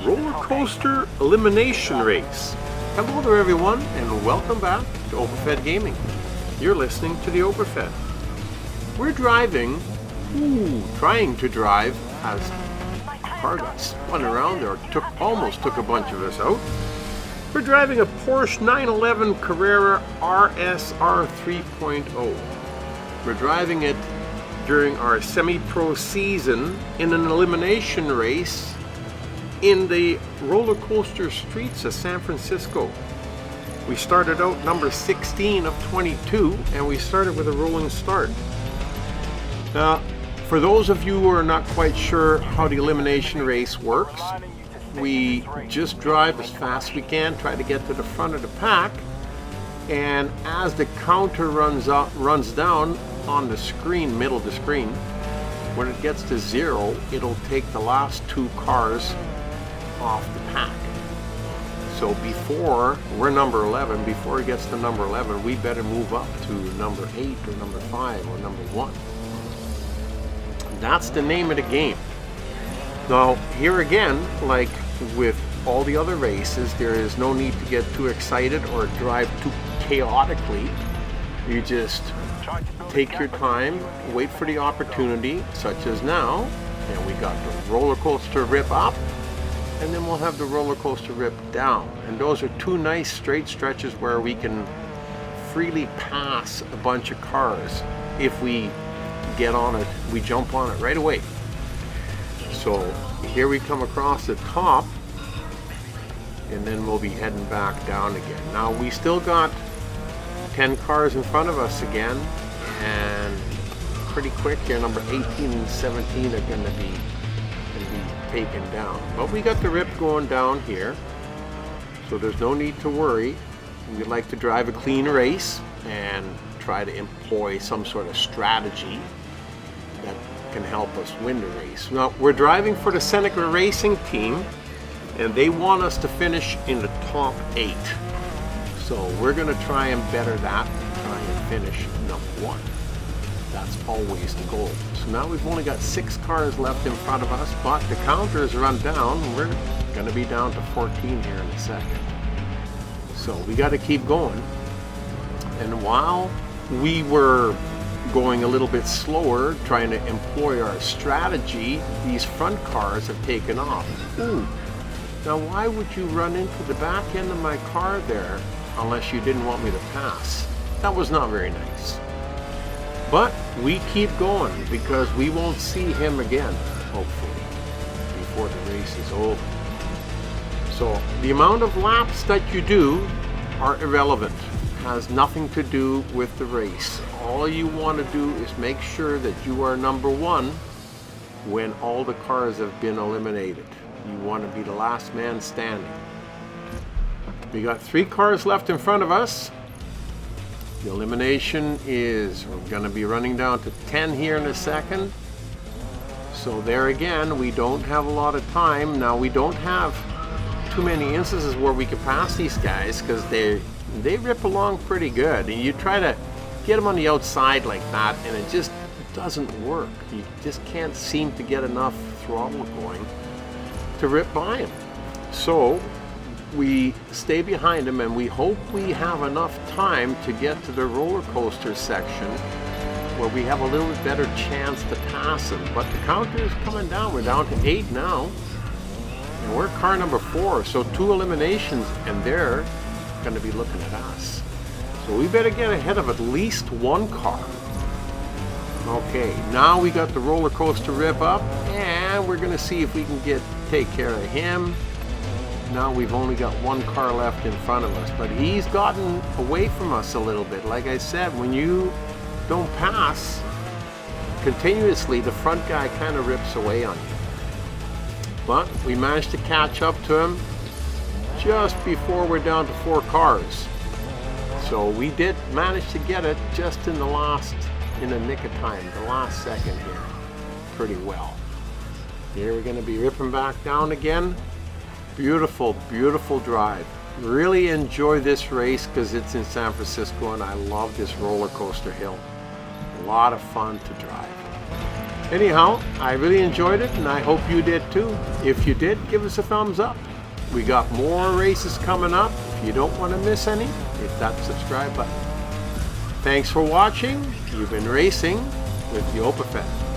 Roller Coaster Elimination Race. Hello there everyone, and welcome back to Overfed Gaming. You're listening to the Overfed. We're driving, trying to drive, as a car got spun around there, almost took a bunch of us out. We're driving a Porsche 911 Carrera RSR 3.0. We're driving it during our semi-pro season in an elimination race in the roller coaster streets of San Francisco. We started out number 16 of 22, and we started with a rolling start. Now, for those of you who are not quite sure how the elimination race works, we just drive as fast as we can, try to get to the front of the pack, and as the counter runs down on the screen, middle of the screen, when it gets to 0, it'll take the last 2 cars off the pack. So before we're number 11, before it gets to number 11, we better move up to number 8 or number 5 or number 1. That's the name of the game. Now here again, like with all the other races, there is no need to get too excited or drive too chaotically. You just take your time, wait for the opportunity, such as now, and we got the roller coaster rip up, and then we'll have the roller coaster rip down. And those are 2 nice straight stretches where we can freely pass a bunch of cars. If we get on it, we jump on it right away. So here we come across the top, and then we'll be heading back down again. Now we still got 10 cars in front of us again, and pretty quick here, number 18 and 17 are going to be taken down. But we got the rip going down here, so there's no need to worry. We like to drive a clean race and try to employ some sort of strategy that can help us win the race. Now we're driving for the Seneca Racing team, and they want us to finish in the top 8. So we're going to try and better that, try and finish number 1. That's always the goal. So now we've only got 6 cars left in front of us, but the counters run down. We're going to be down to 14 here in a second. So we got to keep going. And while we were going a little bit slower, trying to employ our strategy, these front cars have taken off. Now why would you run into the back end of my car there unless you didn't want me to pass? That was not very nice. But we keep going because we won't see him again, hopefully, before the race is over. So the amount of laps that you do are irrelevant. It has nothing to do with the race. All you want to do is make sure that you are number 1 when all the cars have been eliminated. You want to be the last man standing. We got 3 cars left in front of us. The elimination is, we're going to be running down to 10 here in a second. So there again, we don't have a lot of time. Now we don't have too many instances where we can pass these guys because they rip along pretty good. And you try to get them on the outside like that, and it just doesn't work. You just can't seem to get enough throttle going to rip by them. So we stay behind them, and we hope we have enough time to get to the roller coaster section where we have a little bit better chance to pass them. But the counter is coming down. We're down to 8 now, and we're car number 4, so 2 eliminations, and they're going to be looking at us. So we better get ahead of at least 1 car. Okay, now we got the roller coaster rip up, and we're going to see if we can take care of him. Now we've only got 1 car left in front of us, but he's gotten away from us a little bit. Like I said, when you don't pass continuously, the front guy kind of rips away on you. But we managed to catch up to him just before we're down to 4 cars. So we did manage to get it just in the nick of time, the last second here, pretty well. Here we're going to be ripping back down again. Beautiful, beautiful drive. Really enjoy this race because it's in San Francisco, and I love this roller coaster hill. A lot of fun to drive. Anyhow, I really enjoyed it, and I hope you did too. If you did, give us a thumbs up. We got more races coming up. If you don't want to miss any, hit that subscribe button. Thanks for watching. You've been racing with the Opafed.